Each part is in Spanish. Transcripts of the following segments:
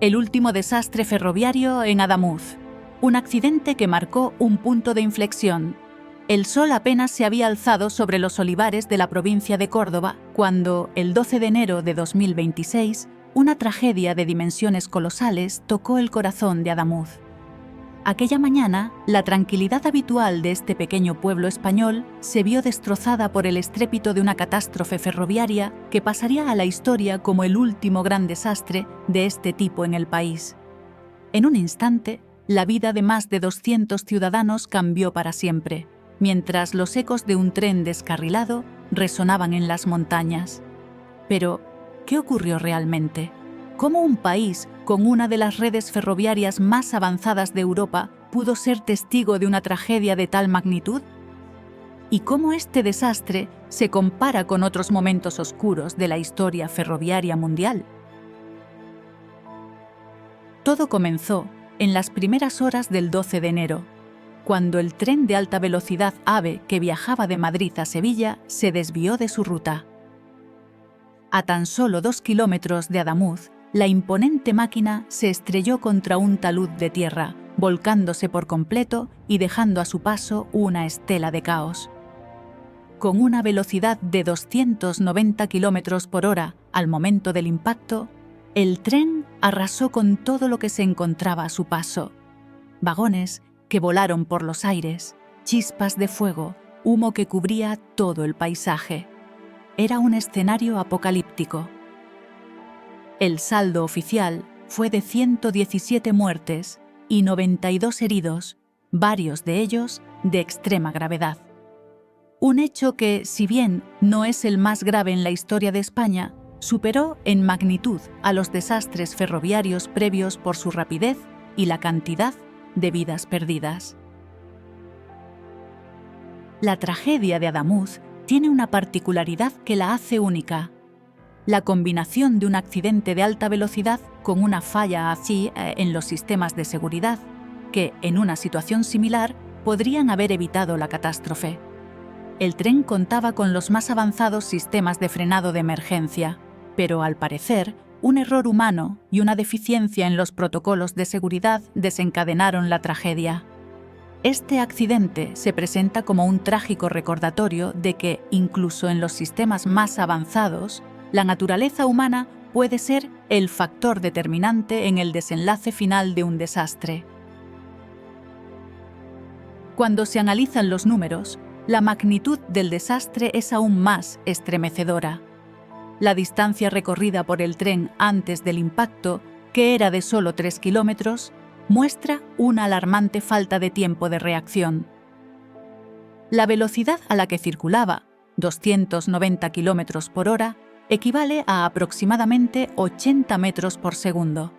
el último desastre ferroviario en Adamuz, un accidente que marcó un punto de inflexión. El sol apenas se había alzado sobre los olivares de la provincia de Córdoba cuando, el 12 de enero de 2026, una tragedia de dimensiones colosales tocó el corazón de Adamuz. Aquella mañana, la tranquilidad habitual de este pequeño pueblo español se vio destrozada por el estrépito de una catástrofe ferroviaria que pasaría a la historia como el último gran desastre de este tipo en el país. En un instante, la vida de más de 200 ciudadanos cambió para siempre, mientras los ecos de un tren descarrilado resonaban en las montañas. Pero, ¿qué ocurrió realmente? ¿Cómo un país con una de las redes ferroviarias más avanzadas de Europa pudo ser testigo de una tragedia de tal magnitud? ¿Y cómo este desastre se compara con otros momentos oscuros de la historia ferroviaria mundial? Todo comenzó en las primeras horas del 12 de enero, cuando el tren de alta velocidad AVE que viajaba de Madrid a Sevilla se desvió de su ruta. A tan solo 2 kilómetros de Adamuz, la imponente máquina se estrelló contra un talud de tierra, volcándose por completo y dejando a su paso una estela de caos. Con una velocidad de 290 kilómetros por hora al momento del impacto, el tren arrasó con todo lo que se encontraba a su paso. Vagones que volaron por los aires, chispas de fuego, humo que cubría todo el paisaje. Era un escenario apocalíptico. El saldo oficial fue de 117 muertes y 92 heridos, varios de ellos de extrema gravedad. Un hecho que, si bien no es el más grave en la historia de España, superó en magnitud a los desastres ferroviarios previos por su rapidez y la cantidad de vidas perdidas. La tragedia de Adamuz tiene una particularidad que la hace única: la combinación de un accidente de alta velocidad con una falla así en los sistemas de seguridad, que, en una situación similar, podrían haber evitado la catástrofe. El tren contaba con los más avanzados sistemas de frenado de emergencia, pero, al parecer, un error humano y una deficiencia en los protocolos de seguridad desencadenaron la tragedia. Este accidente se presenta como un trágico recordatorio de que, incluso en los sistemas más avanzados, la naturaleza humana puede ser el factor determinante en el desenlace final de un desastre. Cuando se analizan los números, la magnitud del desastre es aún más estremecedora. La distancia recorrida por el tren antes del impacto, que era de solo 3 kilómetros, muestra una alarmante falta de tiempo de reacción. La velocidad a la que circulaba, 290 kilómetros por hora, equivale a aproximadamente 80 metros por segundo.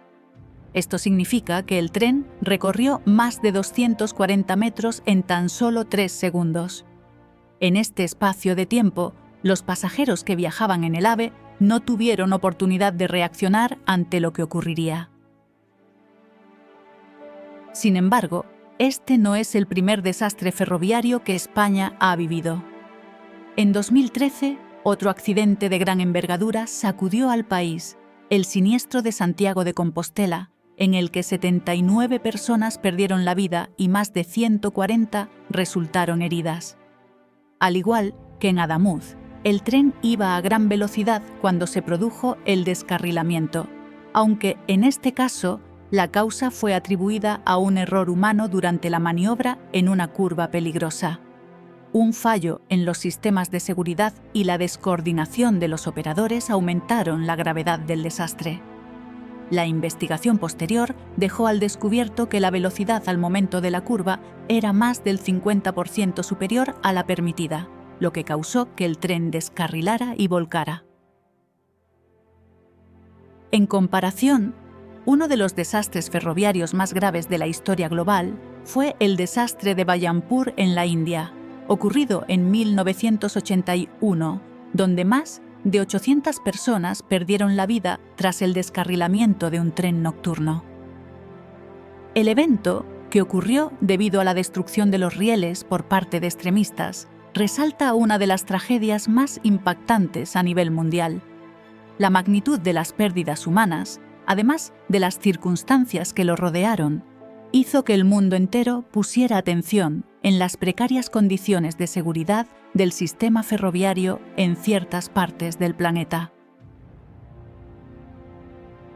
Esto significa que el tren recorrió más de 240 metros en tan solo 3 segundos. En este espacio de tiempo, los pasajeros que viajaban en el AVE no tuvieron oportunidad de reaccionar ante lo que ocurriría. Sin embargo, este no es el primer desastre ferroviario que España ha vivido. En 2013, otro accidente de gran envergadura sacudió al país, el siniestro de Santiago de Compostela, en el que 79 personas perdieron la vida y más de 140 resultaron heridas. Al igual que en Adamuz, el tren iba a gran velocidad cuando se produjo el descarrilamiento, aunque en este caso la causa fue atribuida a un error humano durante la maniobra en una curva peligrosa. Un fallo en los sistemas de seguridad y la descoordinación de los operadores aumentaron la gravedad del desastre. La investigación posterior dejó al descubierto que la velocidad al momento de la curva era más del 50% superior a la permitida, lo que causó que el tren descarrilara y volcara. En comparación, uno de los desastres ferroviarios más graves de la historia global fue el desastre de Bayanpur en la India, ocurrido en 1981, donde más de 800 personas perdieron la vida tras el descarrilamiento de un tren nocturno. El evento, que ocurrió debido a la destrucción de los rieles por parte de extremistas, resalta una de las tragedias más impactantes a nivel mundial. La magnitud de las pérdidas humanas además de las circunstancias que lo rodearon, hizo que el mundo entero pusiera atención en las precarias condiciones de seguridad del sistema ferroviario en ciertas partes del planeta.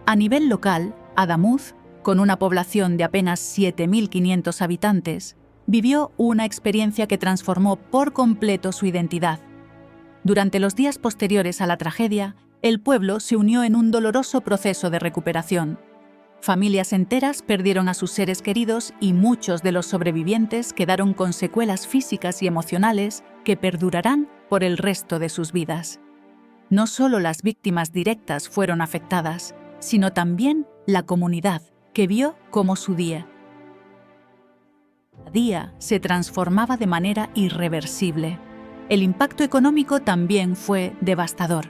A nivel local, Adamuz, con una población de apenas 7.500 habitantes, vivió una experiencia que transformó por completo su identidad. Durante los días posteriores a la tragedia, el pueblo se unió en un doloroso proceso de recuperación. Familias enteras perdieron a sus seres queridos y muchos de los sobrevivientes quedaron con secuelas físicas y emocionales que perdurarán por el resto de sus vidas. No solo las víctimas directas fueron afectadas, sino también la comunidad, que vio cómo su día a día se transformaba de manera irreversible. El impacto económico también fue devastador.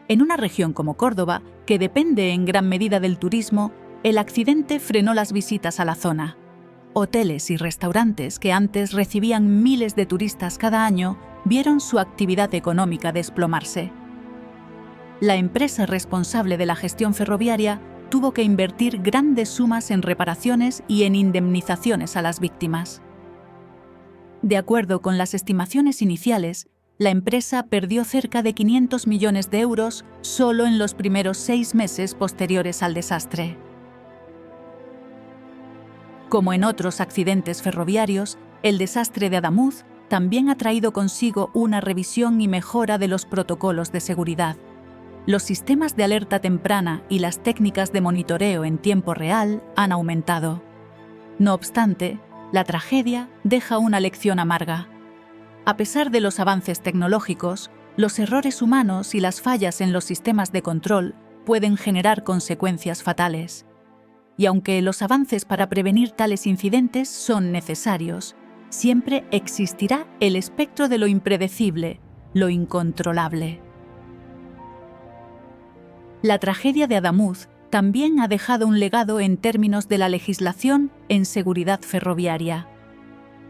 En una región como Córdoba, que depende en gran medida del turismo, el accidente frenó las visitas a la zona. Hoteles y restaurantes que antes recibían miles de turistas cada año vieron su actividad económica desplomarse. La empresa responsable de la gestión ferroviaria tuvo que invertir grandes sumas en reparaciones y en indemnizaciones a las víctimas. De acuerdo con las estimaciones iniciales, la empresa perdió cerca de 500 millones de euros solo en los primeros 6 meses posteriores al desastre. Como en otros accidentes ferroviarios, el desastre de Adamuz también ha traído consigo una revisión y mejora de los protocolos de seguridad. Los sistemas de alerta temprana y las técnicas de monitoreo en tiempo real han aumentado. No obstante, la tragedia deja una lección amarga. A pesar de los avances tecnológicos, los errores humanos y las fallas en los sistemas de control pueden generar consecuencias fatales. Y aunque los avances para prevenir tales incidentes son necesarios, siempre existirá el espectro de lo impredecible, lo incontrolable. La tragedia de Adamuz también ha dejado un legado en términos de la legislación en seguridad ferroviaria.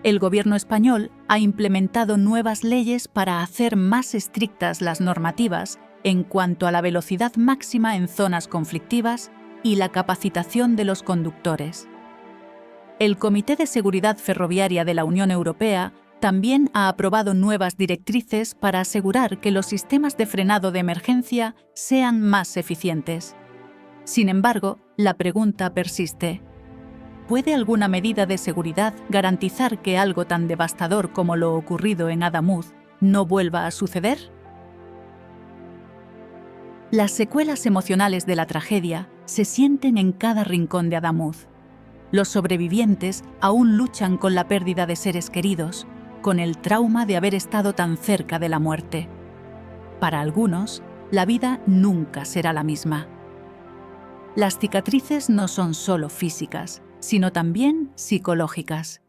El gobierno español ha implementado nuevas leyes para hacer más estrictas las normativas en cuanto a la velocidad máxima en zonas conflictivas y la capacitación de los conductores. El Comité de Seguridad Ferroviaria de la Unión Europea también ha aprobado nuevas directrices para asegurar que los sistemas de frenado de emergencia sean más eficientes. Sin embargo, la pregunta persiste: ¿puede alguna medida de seguridad garantizar que algo tan devastador como lo ocurrido en Adamuz no vuelva a suceder? Las secuelas emocionales de la tragedia se sienten en cada rincón de Adamuz. Los sobrevivientes aún luchan con la pérdida de seres queridos, con el trauma de haber estado tan cerca de la muerte. Para algunos, la vida nunca será la misma. Las cicatrices no son solo físicas, sino también psicológicas.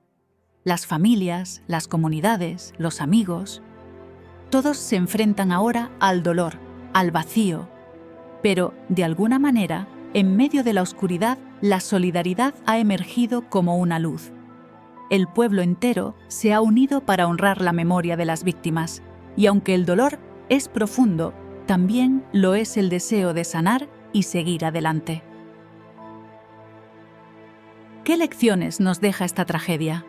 Las familias, las comunidades, los amigos, todos se enfrentan ahora al dolor, al vacío. Pero, de alguna manera, en medio de la oscuridad, la solidaridad ha emergido como una luz. El pueblo entero se ha unido para honrar la memoria de las víctimas, y aunque el dolor es profundo, también lo es el deseo de sanar y seguir adelante. ¿Qué lecciones nos deja esta tragedia?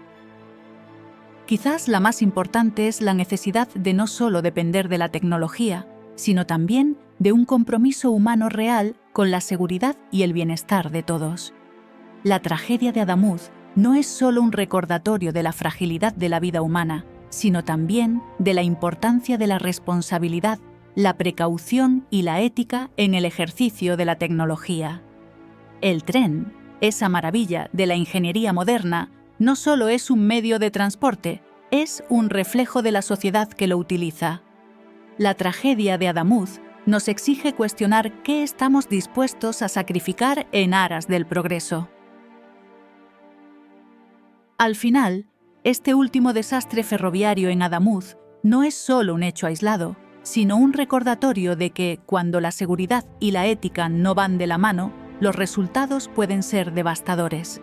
Quizás la más importante es la necesidad de no solo depender de la tecnología, sino también de un compromiso humano real con la seguridad y el bienestar de todos. La tragedia de Adamuz no es solo un recordatorio de la fragilidad de la vida humana, sino también de la importancia de la responsabilidad, la precaución y la ética en el ejercicio de la tecnología. El tren, esa maravilla de la ingeniería moderna, no solo es un medio de transporte, es un reflejo de la sociedad que lo utiliza. La tragedia de Adamuz nos exige cuestionar qué estamos dispuestos a sacrificar en aras del progreso. Al final, este último desastre ferroviario en Adamuz no es solo un hecho aislado, sino un recordatorio de que, cuando la seguridad y la ética no van de la mano, los resultados pueden ser devastadores.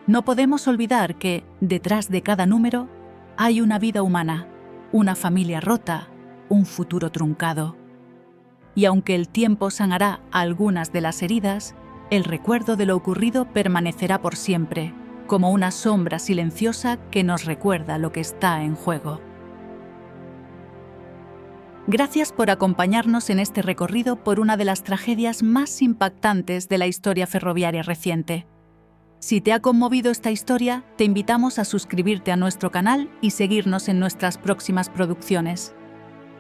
No podemos olvidar que, detrás de cada número, hay una vida humana, una familia rota, un futuro truncado. y aunque el tiempo sanará algunas de las heridas, el recuerdo de lo ocurrido permanecerá por siempre, como una sombra silenciosa que nos recuerda lo que está en juego. Gracias por acompañarnos en este recorrido por una de las tragedias más impactantes de la historia ferroviaria reciente. Si te ha conmovido esta historia, te invitamos a suscribirte a nuestro canal y seguirnos en nuestras próximas producciones.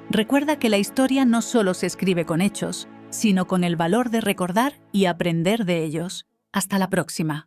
Recuerda que la historia no solo se escribe con hechos, sino con el valor de recordar y aprender de ellos. Hasta la próxima.